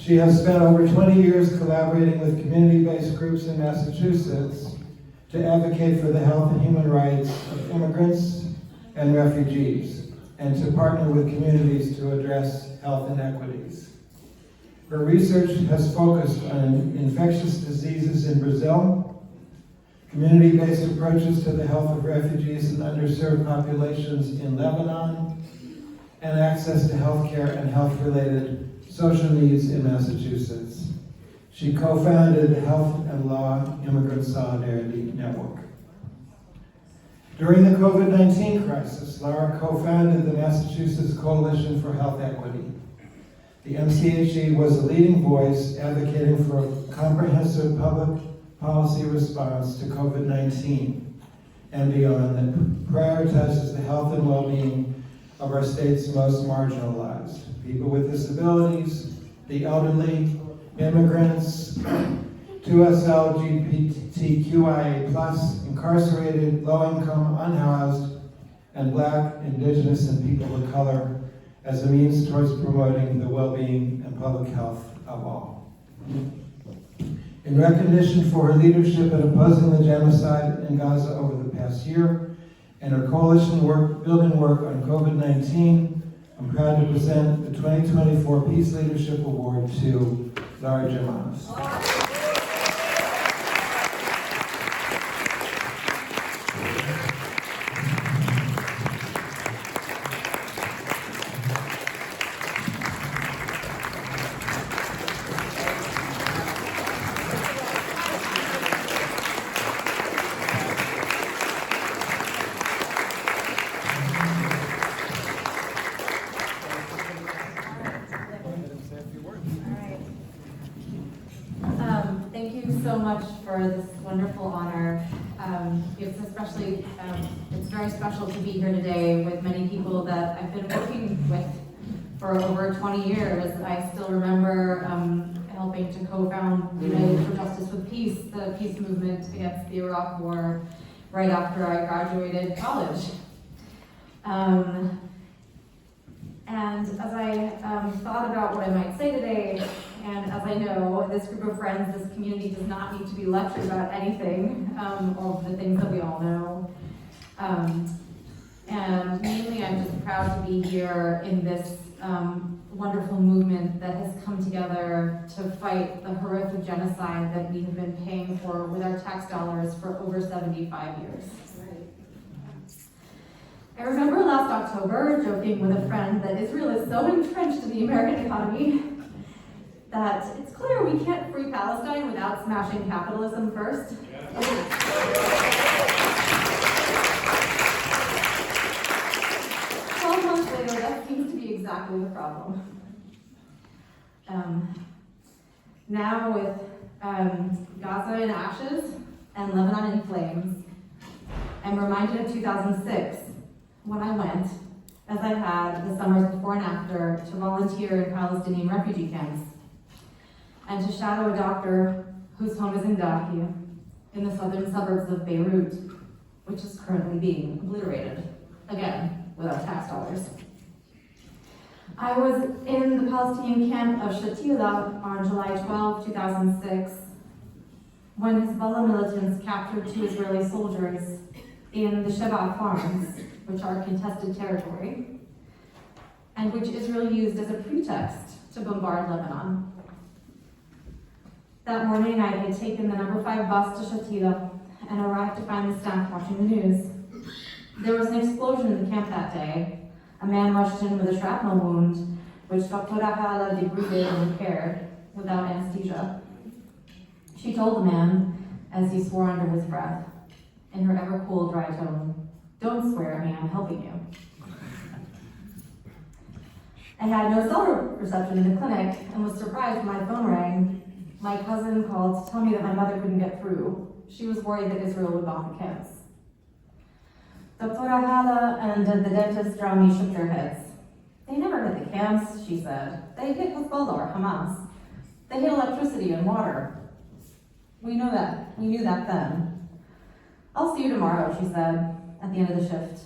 She has spent over 20 years collaborating with community-based groups in Massachusetts to advocate for the health and human rights of immigrants and refugees, and to partner with communities to address health inequities. Her research has focused on infectious diseases in Brazil, community-based approaches to the health of refugees and underserved populations in Lebanon, and access to healthcare and health-related social needs in Massachusetts. She co-founded the Health and Law Immigrant Solidarity Network. During the COVID-19 crisis, Lara co-founded the Massachusetts Coalition for Health Equity. The MCHE was a leading voice advocating for a comprehensive public policy response to COVID-19 and beyond that prioritizes the health and well-being of our state's most marginalized, people with disabilities, the elderly, immigrants, 2S LGBTQIA+, incarcerated, low-income, unhoused, and Black, Indigenous, and people of color as a means towards promoting the well-being and public health of all. In recognition for her leadership in opposing the genocide in Gaza over the past year and her coalition building work on COVID-19, I'm proud to present the 2024 Peace Leadership Award to Lara Jirmanus. Thank you so much for this wonderful honor. It's very special to be here today with many people that I've been working with for over 20 years. I still remember helping to co-found United for Justice with Peace, the peace movement against the Iraq War, right after I graduated college. And as I thought about what I might say today, and as I know, this group of friends, this community does not need to be lectured about anything, all of the things that we all know. And mainly I'm just proud to be here in this wonderful movement that has come together to fight the horrific genocide that we have been paying for with our tax dollars for over 75 years. I remember last October joking with a friend that Israel is so entrenched in the American economy that it's clear we can't free Palestine without smashing capitalism first. Yeah. 12 months later, that seems to be exactly the problem. Now with Gaza in ashes and Lebanon in flames, I'm reminded of 2006, when I went, as I had the summers before and after, to volunteer in Palestinian refugee camps and to shadow a doctor whose home is in Dahiya, in the southern suburbs of Beirut, which is currently being obliterated, again, with our tax dollars. I was in the Palestinian camp of Shatila on July 12, 2006, when Hezbollah militants captured 2 Israeli soldiers in the Sheba farms, which are contested territory, and which Israel used as a pretext to bombard Lebanon. That morning, I had taken the number 5 bus to Shatila and arrived to find the staff watching the news. There was an explosion in the camp that day. A man rushed in with a shrapnel wound, which Dr. Hala debrided and repaired without anesthesia. She told the man, as he swore under his breath, in her ever-cool, dry tone, "Don't swear at me, I'm helping you." I had no cell reception in the clinic and was surprised when my phone rang. My cousin called to tell me that my mother couldn't get through. She was worried that Israel would bomb the camps. Dr. Hala and the dentist around me shook their heads. "They never hit the camps," she said. "They hit Hezbollah or Hamas. They hit electricity and water. We knew that then." "I'll see you tomorrow," she said, at the end of the shift.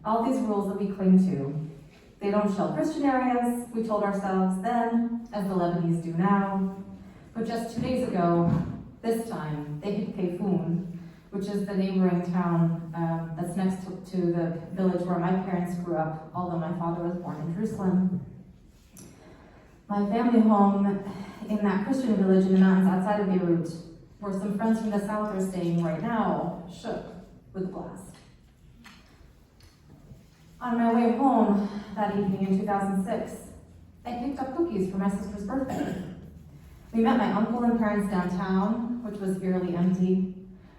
All these rules that we cling to, They don't shell Christian areas, we told ourselves then, as the Lebanese do now. But just 2 days ago, this time, they hit Kayfoun, which is the neighboring town that's next to the village where my parents grew up, although my father was born in Jerusalem. My family home in that Christian village in the mountains outside of Beirut, where some friends from the south are staying right now, shook with the blast. On my way home that evening in 2006, I picked up cookies for my sister's birthday. We met my uncle and parents downtown, which was eerily empty,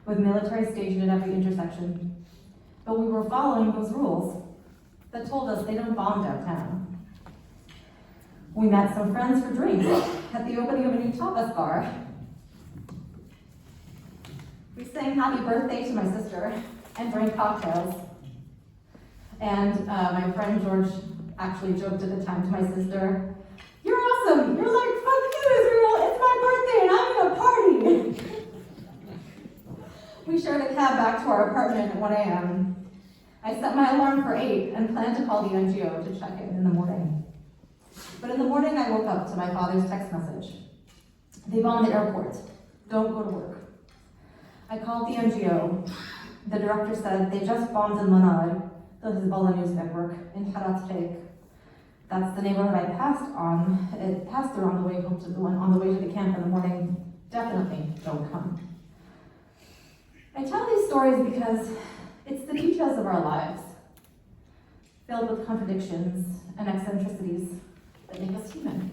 with military stationed at every intersection. But we were following those rules that told us they don't bomb downtown. We met some friends for drinks at the opening of a new tapas bar. We sang happy birthday to my sister and drank cocktails. And my friend George actually joked at the time to my sister, "You're awesome, you're like, fuck you Israel, it's my birthday and I'm gonna party." We shared a cab back to our apartment at 1 a.m. I set my alarm for 8 and planned to call the NGO to check in the morning. But in the morning I woke up to my father's text message. "They bombed the airport, don't go to work." I called the NGO. The director said they just bombed in Manar, the Hezbollah news network, in Harat Sheikh. That's the neighborhood I passed through on the way home to the camp in the morning. Definitely don't come. I tell these stories because it's the details of our lives, filled with contradictions and eccentricities, that make us human.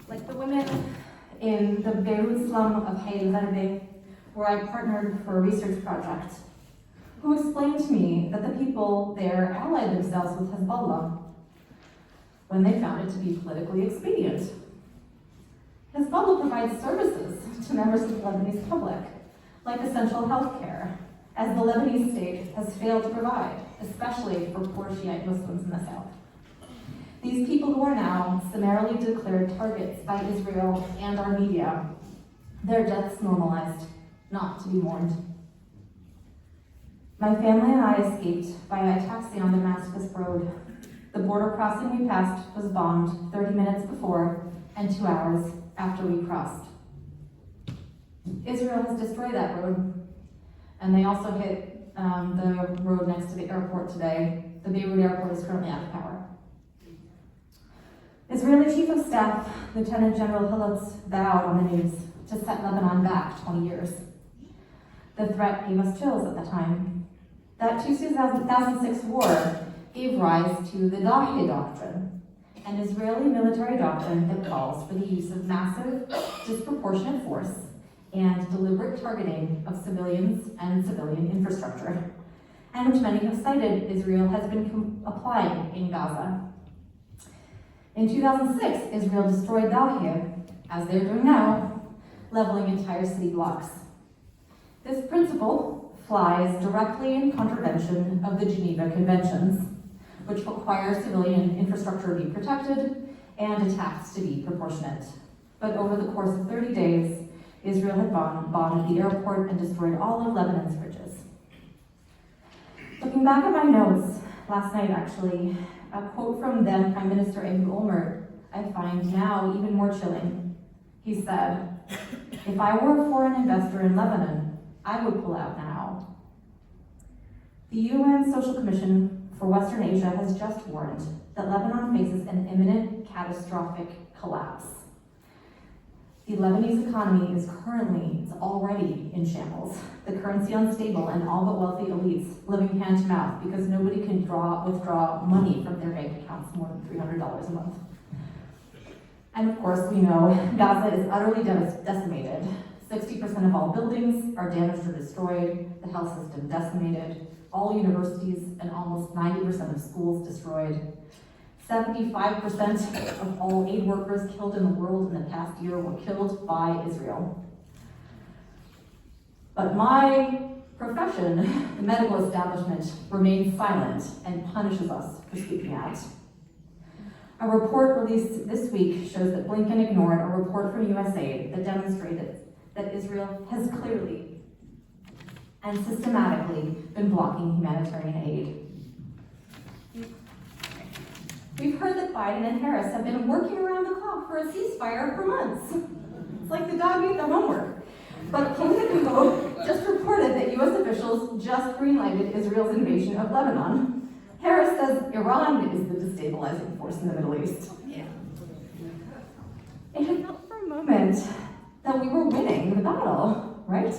Like the women in the Beirut slum of Hayl Gharbi, where I partnered for a research project, who explained to me that the people there allied themselves with Hezbollah when they found it to be politically expedient. Hezbollah provides services to members of the Lebanese public, like essential health care, as the Lebanese state has failed to provide, especially for poor Shiite Muslims in the south. These people who are now summarily declared targets by Israel and our media, their deaths normalized, not to be mourned. My family and I escaped via a taxi on the Damascus Road. The border crossing we passed was bombed 30 minutes before and 2 hours after we crossed. Israel has destroyed that road, and they also hit the road next to the airport today. The Beirut airport is currently out of power. Israeli Chief of Staff Lieutenant General Hilitz vowed on the news to set Lebanon back 20 years. The threat gave us chills at the time. That 2006 war gave rise to the Dahi Doctrine, an Israeli military doctrine that calls for the use of massive, disproportionate force and deliberate targeting of civilians and civilian infrastructure, and which many have cited Israel has been applying in Gaza. In 2006, Israel destroyed Dahi, as they're doing now, leveling entire city blocks. This principle flies directly in contravention of the Geneva Conventions, which require civilian infrastructure to be protected and attacks to be proportionate. But over the course of 30 days, Israel had bombed the airport and destroyed all of Lebanon's bridges. Looking back at my notes, last night actually, a quote from then Prime Minister Ehud Olmert I find now even more chilling. He said, "If I were a foreign investor in Lebanon, I would pull out now." The UN Social Commission for Western Asia has just warned that Lebanon faces an imminent catastrophic collapse. The Lebanese economy is already in shambles. The currency unstable and all but wealthy elites living hand to mouth because nobody can withdraw money from their bank accounts more than $300 a month. And of course, we know Gaza is utterly decimated. 60% of all buildings are damaged or destroyed, the health system decimated, all universities and almost 90% of schools destroyed. 75% of all aid workers killed in the world in the past year were killed by Israel. But my profession, the medical establishment, remains silent and punishes us for speaking out. A report released this week shows that Blinken ignored a report from USAID that demonstrated that Israel has clearly and systematically been blocking humanitarian aid. We've heard that Biden and Harris have been working around the clock for a ceasefire for months. It's like the dog ate the homework. But Politico just reported that U.S. officials just greenlighted Israel's invasion of Lebanon. Harris says Iran is the destabilizing force in the Middle East. Yeah. It had felt for a moment that we were winning the battle, right?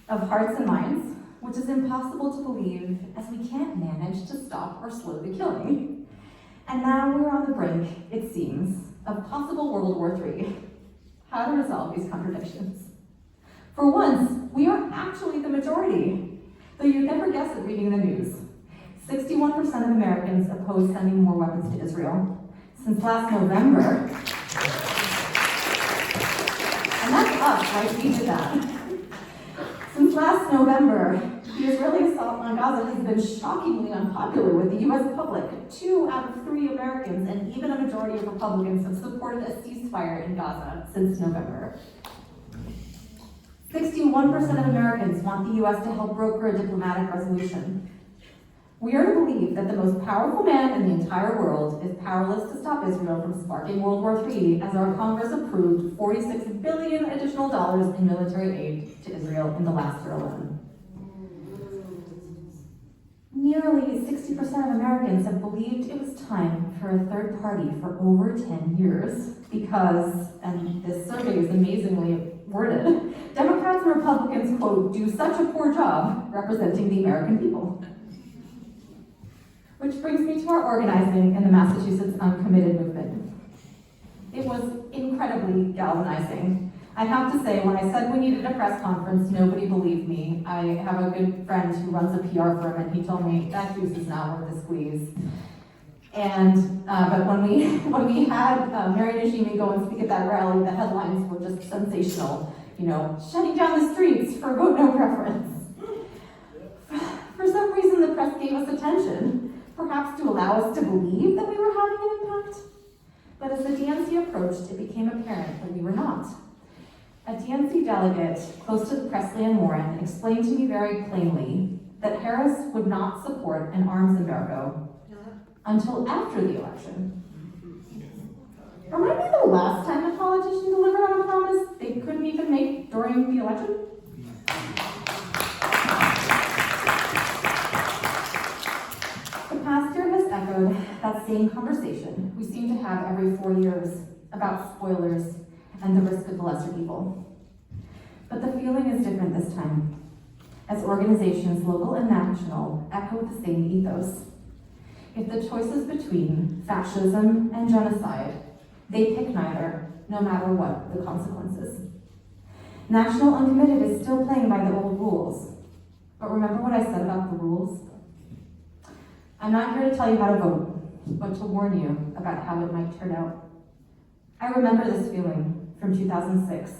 Of hearts and minds, which is impossible to believe as we can't manage to stop or slow the killing. And now we're on the brink, it seems, of possible World War III. How to resolve these contradictions? For once, we are actually the majority, though you'd never guess it reading the news. 61% of Americans oppose sending more weapons to Israel. Since last November, and that's us, right? We did that. Since last November, the Israeli assault on Gaza has been shockingly unpopular with the US public. 2 out of 3 Americans and even a majority of Republicans have supported a ceasefire in Gaza since November. 61% of Americans want the US to help broker a diplomatic resolution. We are to believe that the most powerful man in the entire world is powerless to stop Israel from sparking World War III as our Congress approved $46 billion additional in military aid to Israel in the last year alone. Nearly 60% of Americans have believed it was time for a third party for over 10 years because, and this survey is amazingly worded, Democrats and Republicans, quote, do such a poor job representing the American people. Which brings me to our organizing in the Massachusetts Uncommitted movement. It was incredibly galvanizing. I have to say, when I said we needed a press conference, nobody believed me. I have a good friend who runs a PR firm, and he told me that juice is not worth the squeeze. And but when we had Mary Najimi go and speak at that rally, the headlines were just sensational. You know, shutting down the streets for vote no preference. For some reason, the press gave us attention, perhaps to allow us to believe that we were having an impact. But as the DNC approached, it became apparent that we were not. A DNC delegate close to Presley and Warren explained to me very plainly that Harris would not support an arms embargo until after the election. Remind me the last time a politician delivered on a promise they couldn't even make during the election? The past year has echoed that same conversation we seem to have every 4 years about spoilers and the risk of the lesser evil. But the feeling is different this time, as organizations, local and national, echo the same ethos. If the choice is between fascism and genocide, they pick neither, no matter what the consequences. National Uncommitted is still playing by the old rules, but remember what I said about the rules? I'm not here to tell you how to vote, but to warn you about how it might turn out. I remember this feeling from 2006.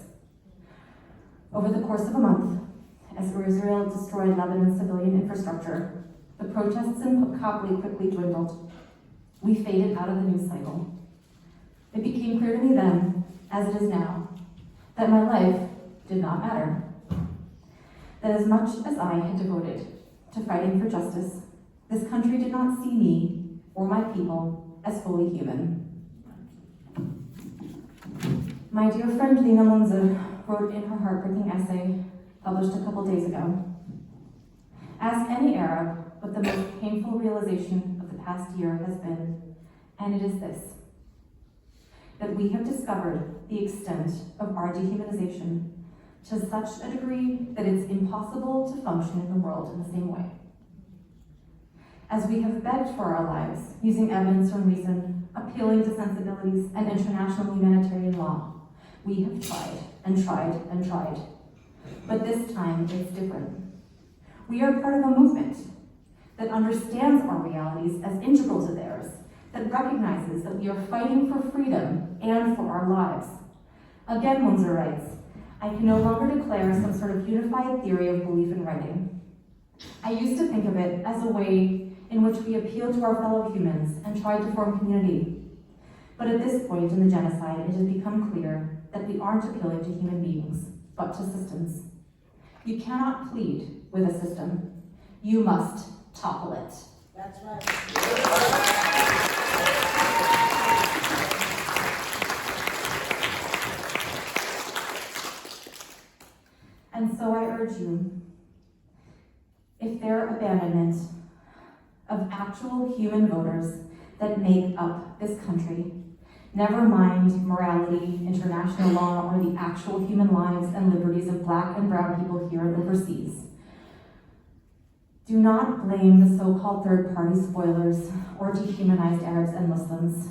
Over the course of a month, as Israel destroyed Lebanon's civilian infrastructure, the protests in Kabul quickly dwindled. We faded out of the news cycle. It became clear to me then, as it is now, that my life did not matter. That as much as I had devoted to fighting for justice, this country did not see me or my people as fully human. My dear friend Lina Munzer wrote in her heartbreaking essay, published a couple days ago, ask any Arab what the most painful realization of the past year has been, and it is this, that we have discovered the extent of our dehumanization to such a degree that it's impossible to function in the world in the same way. As we have begged for our lives, using evidence from reason, appealing to sensibilities and international humanitarian law, we have tried and tried and tried. But this time it's different. We are part of a movement that understands our realities as integral to theirs, that recognizes that we are fighting for freedom and for our lives. Again, Munzer writes, I can no longer declare some sort of unified theory of belief in writing. I used to think of it as a way in which we appeal to our fellow humans and try to form community. But at this point in the genocide, it has become clear that we aren't appealing to human beings, but to systems. You cannot plead with a system. You must topple it. That's right. encourage you, if their abandonment of actual human voters that make up this country, never mind morality, international law, or the actual human lives and liberties of Black and brown people here and overseas, do not blame the so-called third-party spoilers or dehumanized Arabs and Muslims.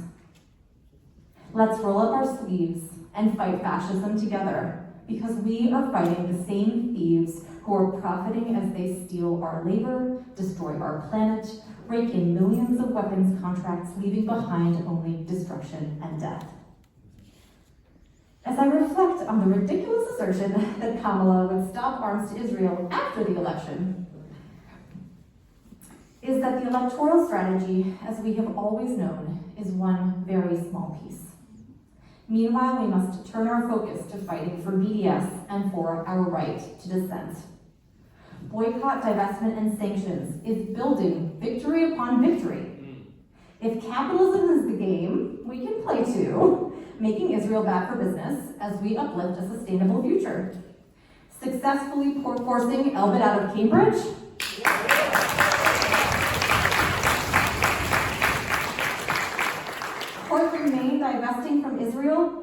Let's roll up our sleeves and fight fascism together, because we are fighting the same thieves who are profiting as they steal our labor, destroy our planet, rake in millions of weapons contracts, leaving behind only destruction and death. As I reflect on the ridiculous assertion that Kamala would stop arms to Israel after the election, is that the electoral strategy, as we have always known, is one very small piece. Meanwhile, we must turn our focus to fighting for BDS and for our right to dissent. Boycott, divestment, and sanctions is building victory upon victory. If capitalism is the game, we can play too, making Israel bad for business as we uplift a sustainable future. Successfully forcing Elbit out of Cambridge, Court remain divesting from Israel,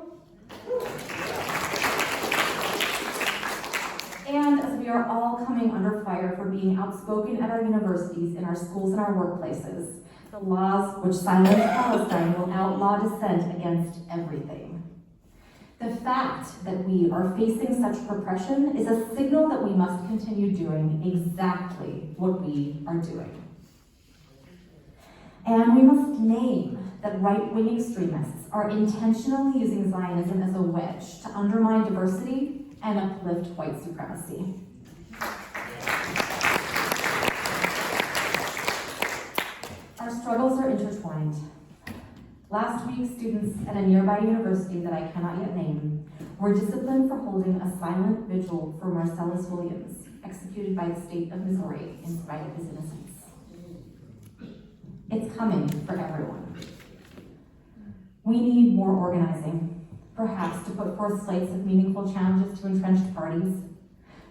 and as we are all coming under fire for being outspoken at our universities, in our schools, and our workplaces, the laws which silence Palestine will outlaw dissent against everything. The fact that we are facing such repression is a signal that we must continue doing exactly what we are doing. And we must name that right-wing extremists are intentionally using Zionism as a wedge to undermine diversity and uplift white supremacy. Our struggles are intertwined. Last week, students at a nearby university that I cannot yet name were disciplined for holding a silent vigil for Marcellus Williams, executed by the state of Missouri in spite of his innocence. It's coming for everyone. We need more organizing, perhaps to put forth slates of meaningful challenges to entrenched parties,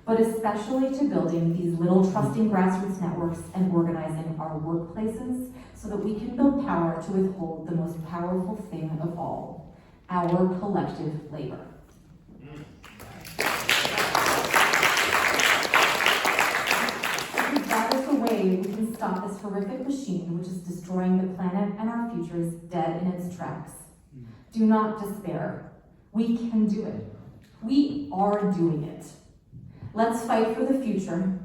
but especially to building these little trusting grassroots networks and organizing our workplaces so that we can build power to withhold the most powerful thing of all, our collective labor. Because that is the way we can stop this horrific machine which is destroying the planet and our futures dead in its tracks. Do not despair. We can do it. We are doing it. Let's fight for the future,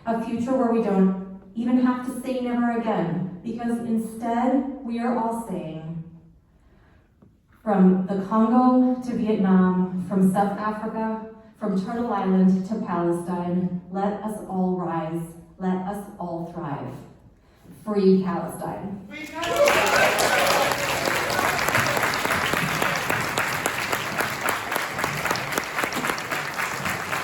a future where we don't even have to say never again, because instead we are all saying, from the Congo to Vietnam, from South Africa, from Turtle Island to Palestine, let us all rise, let us all thrive. Free Palestine.